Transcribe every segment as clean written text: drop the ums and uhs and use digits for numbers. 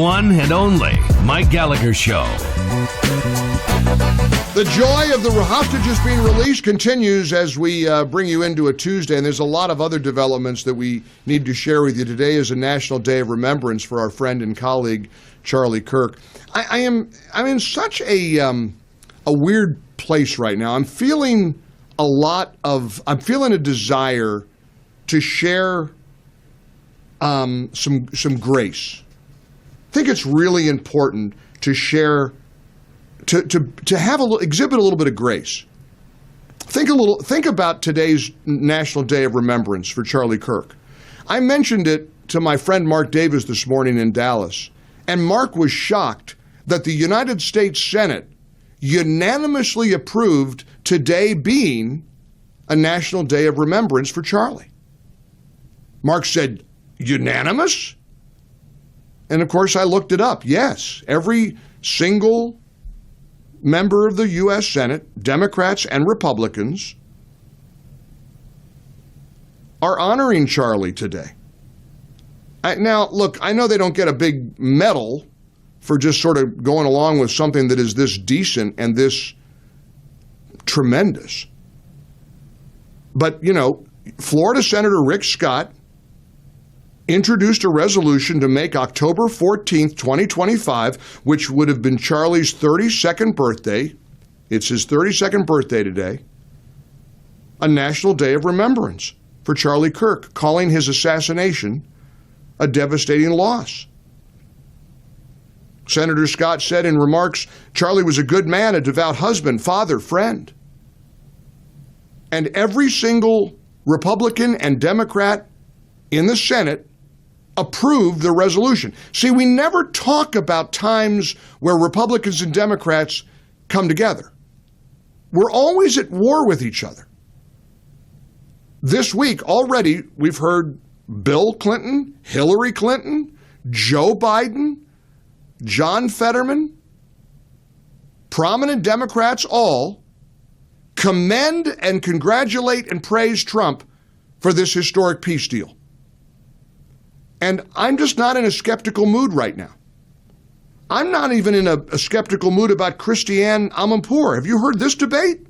one and only Mike Gallagher Show. The joy of the hostages being released continues as we bring you into a Tuesday, and there's a lot of other developments that we need to share with you. Today is a National Day of Remembrance for our friend and colleague Charlie Kirk. I'm in such a weird place right now. I'm feeling a desire to share some grace. I think it's really important to share, to exhibit a little bit of grace. Think about today's National Day of Remembrance for Charlie Kirk. I mentioned it to my friend Mark Davis this morning in Dallas, and Mark was shocked that the United States Senate unanimously approved today being a National Day of Remembrance for Charlie. Mark said, unanimous? And of course I looked it up. Yes, every single member of the U.S. Senate, Democrats and Republicans, are honoring Charlie today. Now, look, I know they don't get a big medal for just sort of going along with something that is this decent and this tremendous. But, you know, Florida Senator Rick Scott introduced a resolution to make October 14th, 2025, which would have been Charlie's 32nd birthday, it's his 32nd birthday today, a National Day of Remembrance for Charlie Kirk, calling his assassination a devastating loss. Senator Scott said in remarks, Charlie was a good man, a devout husband, father, friend. And every single Republican and Democrat in the Senate approved the resolution. See, we never talk about times where Republicans and Democrats come together. We're always at war with each other. This week already we've heard Bill Clinton, Hillary Clinton, Joe Biden, John Fetterman, prominent Democrats all commend and congratulate and praise Trump for this historic peace deal. And I'm just not in a skeptical mood right now. I'm not even in a skeptical mood about Christiane Amanpour. Have you heard this debate?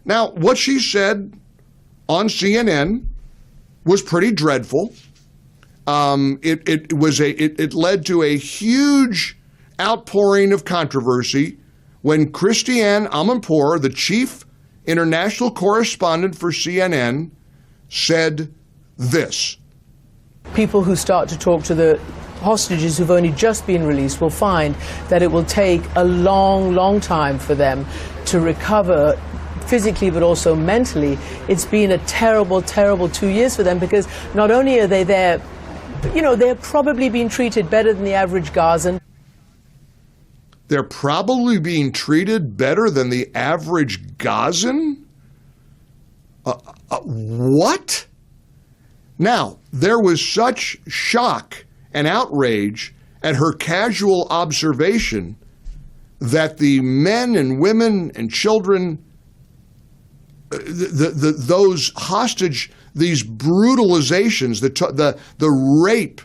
Now, what she said on CNN was pretty dreadful. It led to a huge outpouring of controversy when Christiane Amanpour, the chief international correspondent for CNN, said this. People who start to talk to the hostages who've only just been released will find that it will take a long, long time for them to recover physically but also mentally. It's been a terrible, terrible 2 years for them because not only are they there, you know, they're probably being treated better than the average Gazan. They're probably being treated better than the average Gazan? What? Now, there was such shock and outrage at her casual observation that the men and women and children, those hostage, these brutalizations, the rape.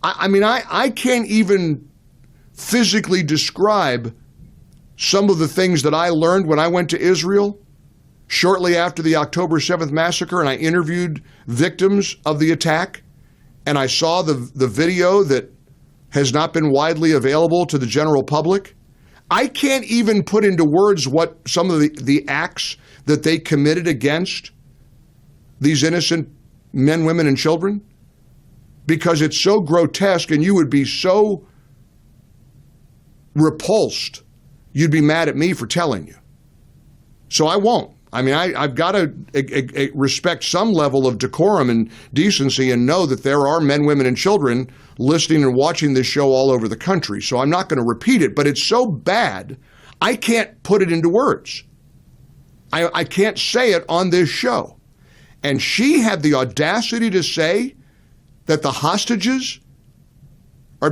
I can't even physically describe some of the things that I learned when I went to Israel shortly after the October 7th massacre, and I interviewed victims of the attack, and I saw the video that has not been widely available to the general public. I can't even put into words what some of the acts that they committed against these innocent men, women, and children, because it's so grotesque, and you would be so repulsed, you'd be mad at me for telling you. So I won't. I mean, I've got to respect some level of decorum and decency and know that there are men, women, and children listening and watching this show all over the country. So I'm not going to repeat it, but it's so bad, I can't put it into words. I can't say it on this show. And she had the audacity to say that the hostages were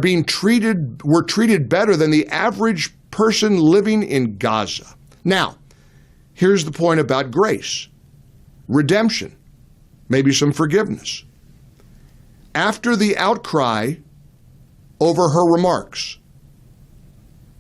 treated better than the average person living in Gaza. Now, here's the point about grace, redemption, maybe some forgiveness. After the outcry over her remarks.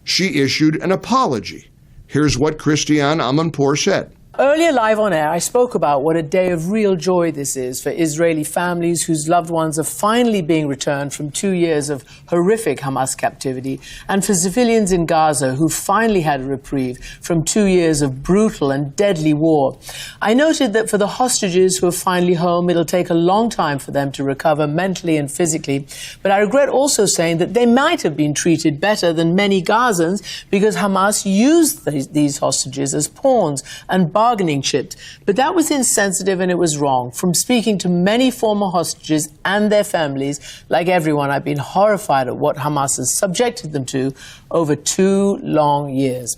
She issued an apology. Here's what Christiane Amanpour said. Earlier live on air, I spoke about what a day of real joy this is for Israeli families whose loved ones are finally being returned from 2 years of horrific Hamas captivity, and for civilians in Gaza who finally had a reprieve from 2 years of brutal and deadly war. I noted that for the hostages who are finally home, it'll take a long time for them to recover mentally and physically, but I regret also saying that they might have been treated better than many Gazans because Hamas used these hostages as pawns and bargaining chips. But that was insensitive and it was wrong. From speaking to many former hostages and their families, like everyone, I've been horrified at what Hamas has subjected them to over 2 long years.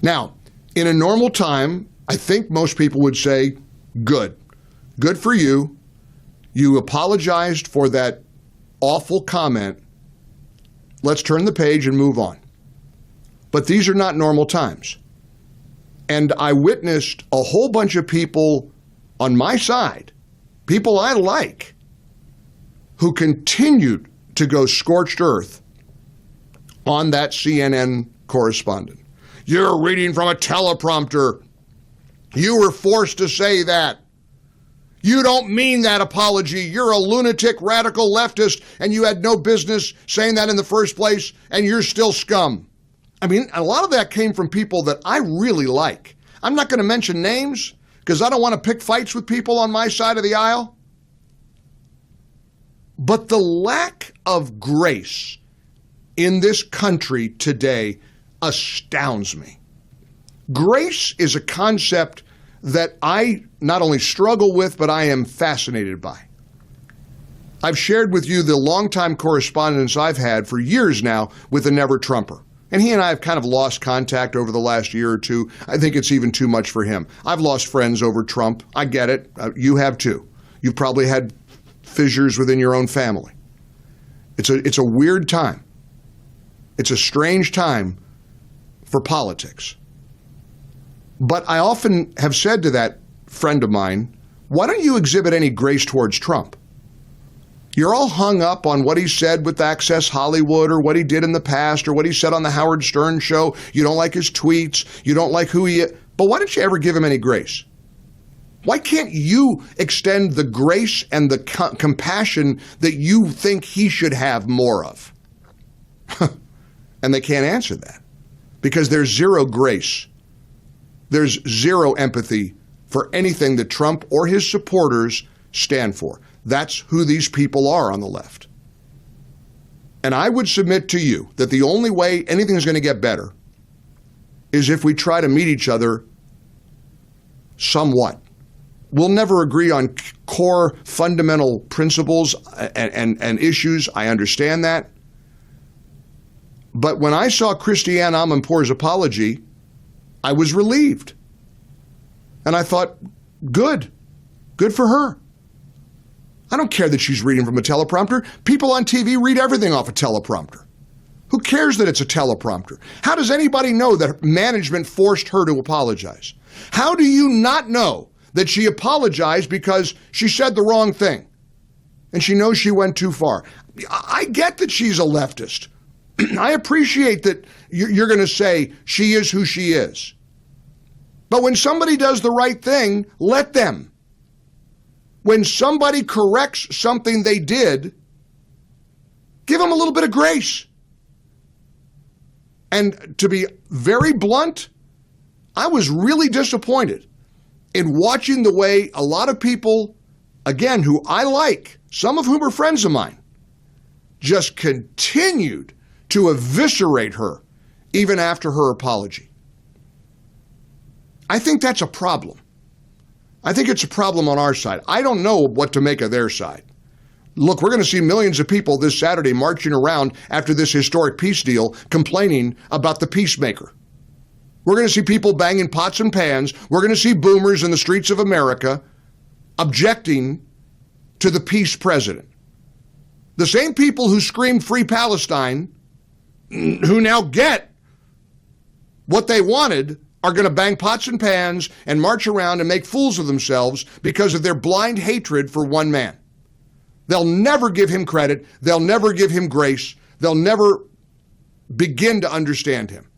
Now, in a normal time, I think most people would say, good. Good for you. You apologized for that awful comment. Let's turn the page and move on. But these are not normal times. And I witnessed a whole bunch of people on my side, people I like, who continued to go scorched earth on that CNN correspondent. You're reading from a teleprompter. You were forced to say that. You don't mean that apology. You're a lunatic radical leftist, and you had no business saying that in the first place, and you're still scum. I mean, a lot of that came from people that I really like. I'm not going to mention names because I don't want to pick fights with people on my side of the aisle. But the lack of grace in this country today astounds me. Grace is a concept that I not only struggle with, but I am fascinated by. I've shared with you the longtime correspondence I've had for years now with the Never Trumper. And he and I have kind of lost contact over the last year or two. I think it's even too much for him. I've lost friends over Trump. I get it. You have too. You've probably had fissures within your own family. It's a weird time. It's a strange time for politics. But I often have said to that friend of mine, why don't you exhibit any grace towards Trump? You're all hung up on what he said with Access Hollywood or what he did in the past or what he said on the Howard Stern show. You don't like his tweets. You don't like who he is. But why don't you ever give him any grace? Why can't you extend the grace and the compassion that you think he should have more of? And they can't answer that because there's zero grace. There's zero empathy for anything that Trump or his supporters stand for. That's who these people are on the left. And I would submit to you that the only way anything's going to get better is if we try to meet each other somewhat. We'll never agree on core fundamental principles and issues. I understand that. But when I saw Christiane Amanpour's apology, I was relieved. And I thought, good for her. I don't care that she's reading from a teleprompter. People on TV read everything off a teleprompter. Who cares that it's a teleprompter? How does anybody know that management forced her to apologize? How do you not know that she apologized because she said the wrong thing and she knows she went too far? I get that she's a leftist. I appreciate that you're going to say she is who she is. But when somebody does the right thing, let them. When somebody corrects something they did, give them a little bit of grace. And to be very blunt, I was really disappointed in watching the way a lot of people, again, who I like, some of whom are friends of mine, just continued to eviscerate her even after her apology. I think that's a problem. I think it's a problem on our side. I don't know what to make of their side. Look, we're going to see millions of people this Saturday marching around after this historic peace deal complaining about the peacemaker. We're going to see people banging pots and pans. We're going to see boomers in the streets of America objecting to the peace president. The same people who screamed Free Palestine, who now get what they wanted, are going to bang pots and pans and march around and make fools of themselves because of their blind hatred for one man. They'll never give him credit. They'll never give him grace. They'll never begin to understand him.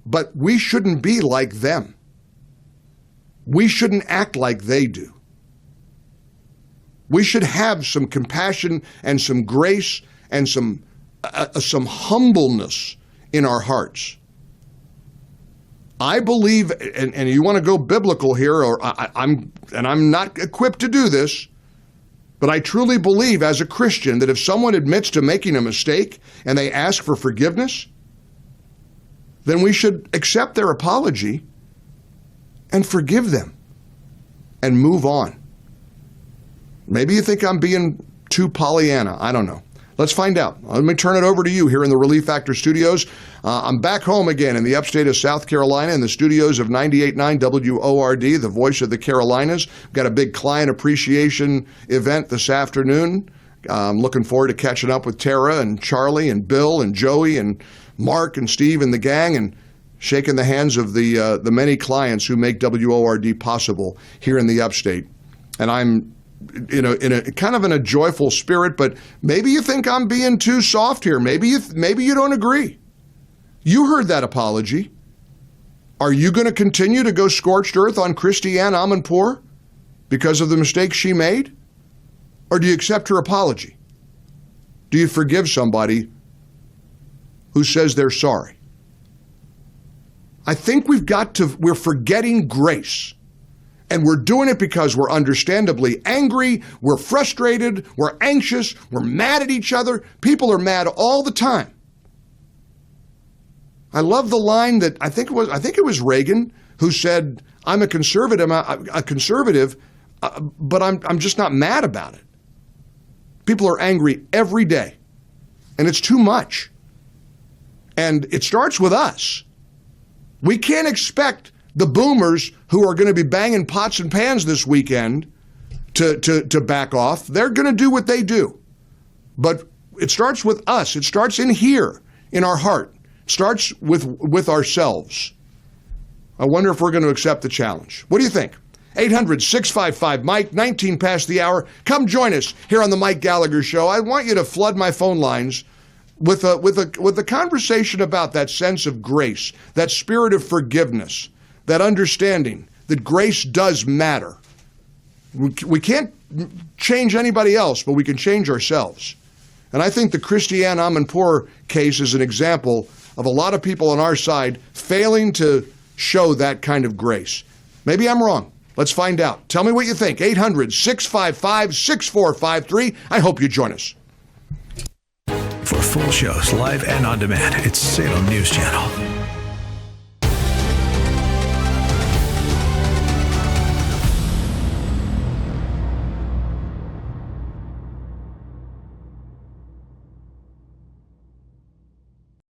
But we shouldn't be like them. We shouldn't act like they do. We should have some compassion and some grace and some humbleness in our hearts. I believe, and you want to go biblical here, or I'm not equipped to do this, but I truly believe as a Christian that if someone admits to making a mistake and they ask for forgiveness, then we should accept their apology and forgive them and move on. Maybe you think I'm being too Pollyanna. I don't know. Let's find out. Let me turn it over to you here in the Relief Factor studios. I'm back home again in the upstate of South Carolina in the studios of 98.9 WORD, the voice of the Carolinas. We've got a big client appreciation event this afternoon. I'm looking forward to catching up with Tara and Charlie and Bill and Joey and Mark and Steve and the gang and shaking the hands of the many clients who make WORD possible here in the upstate. And I'm in a kind of in a joyful spirit, but maybe you think I'm being too soft here. Maybe you don't agree. You heard that apology. Are you going to continue to go scorched earth on Christiane Amanpour because of the mistake she made? Or do you accept her apology? Do you forgive somebody who says they're sorry? I think we're forgetting grace. And we're doing it because we're understandably angry, we're frustrated, we're anxious, we're mad at each other. People are mad all the time. I love the line that I think it was Reagan who said, "I'm a conservative, but I'm just not mad about it." People are angry every day, and it's too much. And it starts with us. We can't expect the boomers who are going to be banging pots and pans this weekend to back off. They're going to do what they do. But it starts with us. It starts in here, in our heart. It starts with ourselves. I wonder if we're going to accept the challenge. What do you think? 800-655-MIKE, 19 past the hour. Come join us here on the Mike Gallagher Show. I want you to flood my phone lines with a conversation about that sense of grace, that spirit of forgiveness, that understanding that grace does matter. We can't change anybody else, but we can change ourselves. And I think the Christiane Amanpour case is an example of a lot of people on our side failing to show that kind of grace. Maybe I'm wrong. Let's find out. Tell me what you think. 800-655-6453. I hope you join us. For full shows, live and on demand, it's Salem News Channel.